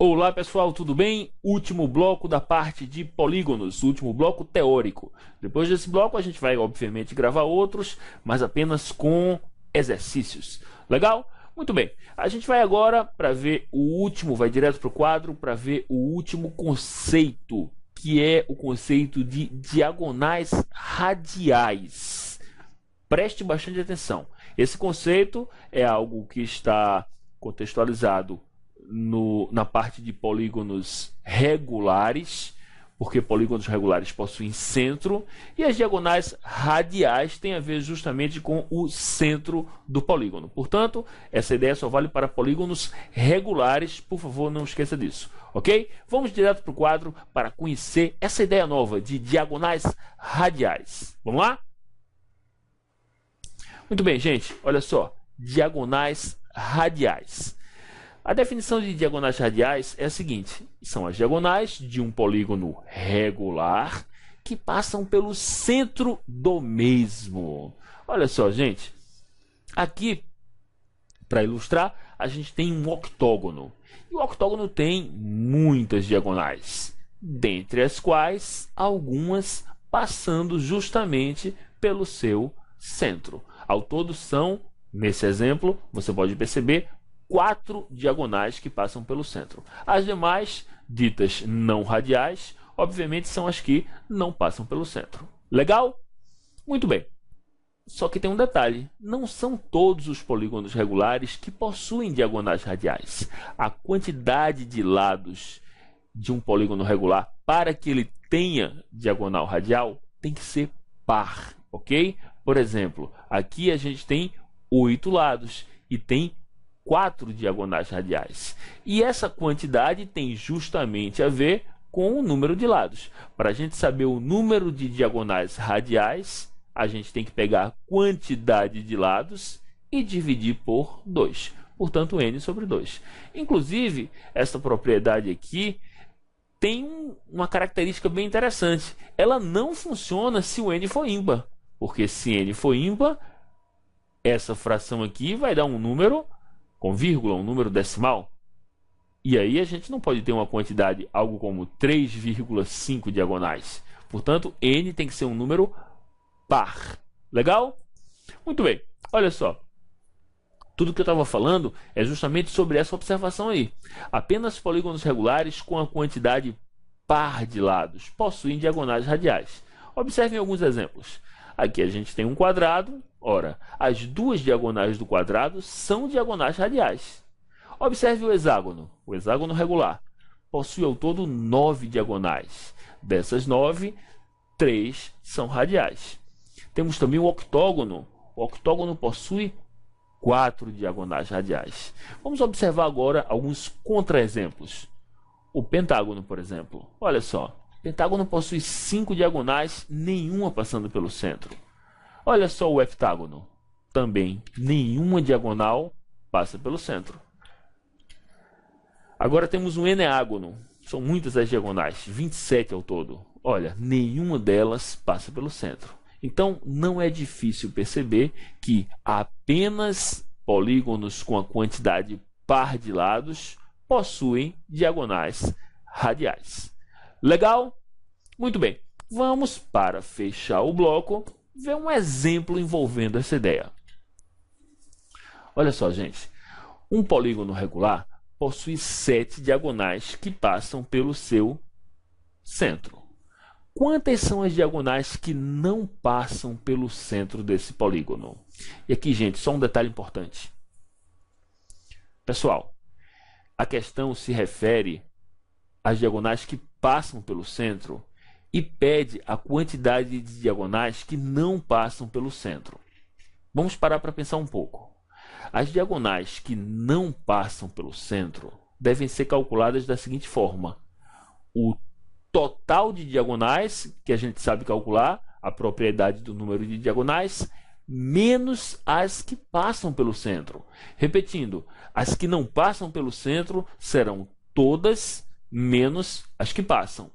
Olá pessoal, tudo bem? Último bloco da parte de polígonos, último bloco teórico. Depois desse bloco a gente vai obviamente gravar outros, mas apenas com exercícios. Legal? Muito bem. A gente vai agora para ver o último, vai direto para o quadro para ver o último conceito, que é o conceito de diagonais radiais. Preste bastante atenção. Esse conceito é algo que está contextualizado na parte de polígonos regulares, porque polígonos regulares possuem centro, e as diagonais radiais têm a ver justamente com o centro do polígono. Portanto, essa ideia só vale para polígonos regulares, por favor, não esqueça disso, ok? Vamos direto para o quadro para conhecer essa ideia nova de diagonais radiais. Vamos lá? Muito bem, gente, olha só, diagonais radiais. A definição de diagonais radiais é a seguinte: são as diagonais de um polígono regular que passam pelo centro do mesmo. Olha só, gente, aqui, para ilustrar, a gente tem um octógono. E o octógono tem muitas diagonais, dentre as quais algumas passando justamente pelo seu centro. Ao todo são, nesse exemplo, você pode perceber, 4 diagonais que passam pelo centro. As demais, ditas não radiais, obviamente são as que não passam pelo centro. Legal? Muito bem. Só que tem um detalhe: não são todos os polígonos regulares que possuem diagonais radiais. A quantidade de lados de um polígono regular para que ele tenha diagonal radial tem que ser par, ok? Por exemplo, aqui a gente tem 8 lados e tem 4 diagonais radiais. E essa quantidade tem justamente a ver com o número de lados. Para a gente saber o número de diagonais radiais, a gente tem que pegar a quantidade de lados e dividir por 2. Portanto, n sobre 2. Inclusive, essa propriedade aqui tem uma característica bem interessante. Ela não funciona se o n for ímpar. Porque se n for ímpar, essa fração aqui vai dar um número com vírgula, um número decimal. E aí a gente não pode ter uma quantidade, algo como 3,5 diagonais. Portanto, n tem que ser um número par. Legal? Muito bem. Olha só. Tudo que eu estava falando é justamente sobre essa observação aí. Apenas polígonos regulares com a quantidade par de lados possuem diagonais radiais. Observem alguns exemplos. Aqui a gente tem um quadrado. Ora, as duas diagonais do quadrado são diagonais radiais. Observe o hexágono regular. Possui ao todo 9 diagonais. Dessas 9, 3 são radiais. Temos também o octógono. O octógono possui 4 diagonais radiais. Vamos observar agora alguns contra-exemplos. O pentágono, por exemplo. Olha só. O pentágono possui 5 diagonais, nenhuma passando pelo centro. Olha só o heptágono. Também nenhuma diagonal passa pelo centro. Agora temos um eneágono. São muitas as diagonais, 27 ao todo. Olha, nenhuma delas passa pelo centro. Então, não é difícil perceber que apenas polígonos com a quantidade par de lados possuem diagonais radiais. Legal? Muito bem. Vamos, para fechar o bloco, ver um exemplo envolvendo essa ideia. Olha só, gente. Um polígono regular possui 7 diagonais que passam pelo seu centro. Quantas são as diagonais que não passam pelo centro desse polígono? E aqui, gente, só um detalhe importante. Pessoal, a questão se refere às diagonais que passam pelo centro e pede a quantidade de diagonais que não passam pelo centro. Vamos parar para pensar um pouco. As diagonais que não passam pelo centro devem ser calculadas da seguinte forma: o total de diagonais, que a gente sabe calcular, a propriedade do número de diagonais, menos as que passam pelo centro. Repetindo, as que não passam pelo centro serão todas menos as que passam.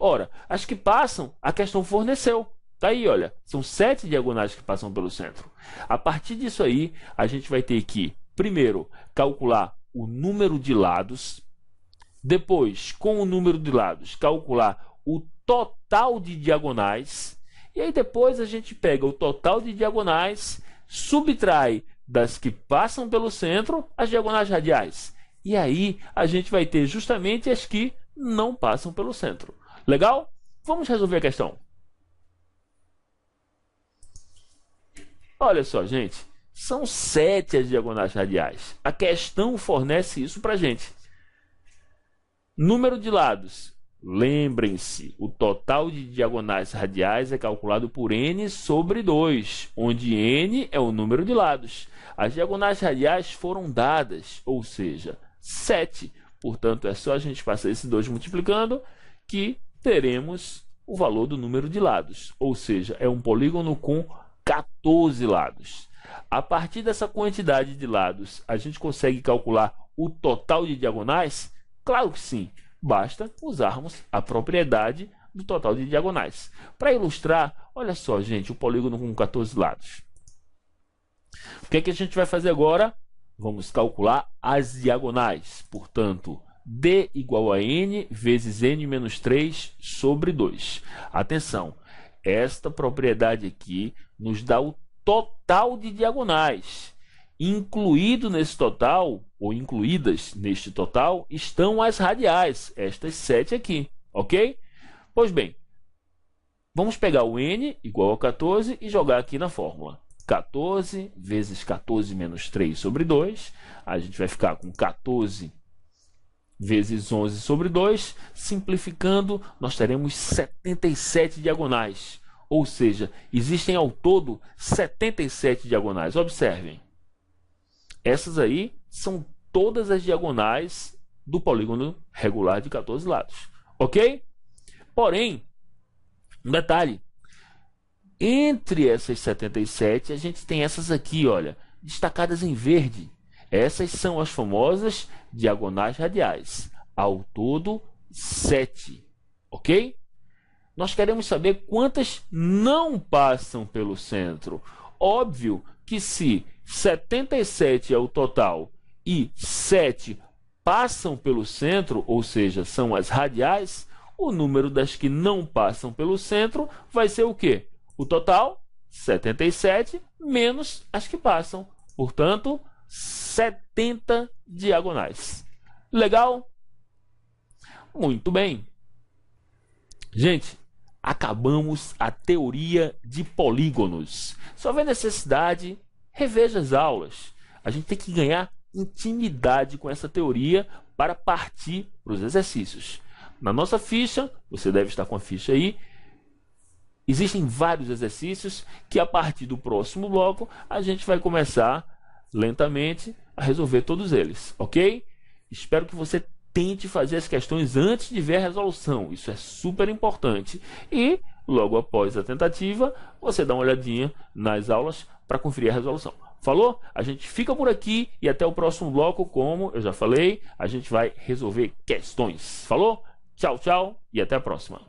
Ora, as que passam, a questão forneceu. Tá aí, olha, são 7 diagonais que passam pelo centro. A partir disso aí, a gente vai ter que, primeiro, calcular o número de lados Depois, com o número de lados, calcular o total de diagonais. E aí depois a gente pega o total de diagonais, subtrai das que passam pelo centro as diagonais radiais. E aí a gente vai ter justamente as que não passam pelo centro. Legal? Vamos resolver a questão. Olha só, gente. São 7 as diagonais radiais. A questão fornece isso para a gente. Número de lados. Lembrem-se, o total de diagonais radiais é calculado por n sobre 2, onde n é o número de lados. As diagonais radiais foram dadas, ou seja, 7. Portanto, é só a gente passar esse 2 multiplicando que teremos o valor do número de lados. Ou seja, é um polígono com 14 lados. A partir dessa quantidade de lados, a gente consegue calcular o total de diagonais? Claro que sim. Basta usarmos a propriedade do total de diagonais. Para ilustrar, olha só, gente, o polígono com 14 lados. O que é que a gente vai fazer agora? Vamos calcular as diagonais. Portanto, D igual a N vezes N menos 3 sobre 2. Atenção, esta propriedade aqui nos dá o total de diagonais. Incluído nesse total, ou incluídas neste total, estão as radiais, estas 7 aqui, ok? Pois bem, vamos pegar o n igual a 14 e jogar aqui na fórmula. 14 vezes 14 menos 3 sobre 2, a gente vai ficar com 14 vezes 11 sobre 2, simplificando, nós teremos 77 diagonais, ou seja, existem ao todo 77 diagonais, observem. Essas aí são todas as diagonais do polígono regular de 14 lados, ok? Porém, um detalhe, entre essas 77, a gente tem essas aqui, olha, destacadas em verde. Essas são as famosas diagonais radiais, ao todo 7, ok? Nós queremos saber quantas não passam pelo centro. Óbvio que se 77 é o total e 7 passam pelo centro, ou seja, são as radiais, o número das que não passam pelo centro vai ser o quê? O total, 77, menos as que passam. Portanto, 70 diagonais. Legal? Muito bem. Gente, acabamos a teoria de polígonos. Se houver necessidade, reveja as aulas. A gente tem que ganhar intimidade com essa teoria para partir para os exercícios. Na nossa ficha, você deve estar com a ficha aí, existem vários exercícios que a partir do próximo bloco a gente vai começar lentamente a resolver todos eles, ok? Espero que você tente fazer as questões antes de ver a resolução, isso é super importante. E logo após a tentativa, você dá uma olhadinha nas aulas para conferir a resolução. Falou? A gente fica por aqui e até o próximo bloco, como eu já falei, a gente vai resolver questões. Falou? Tchau, tchau e até a próxima.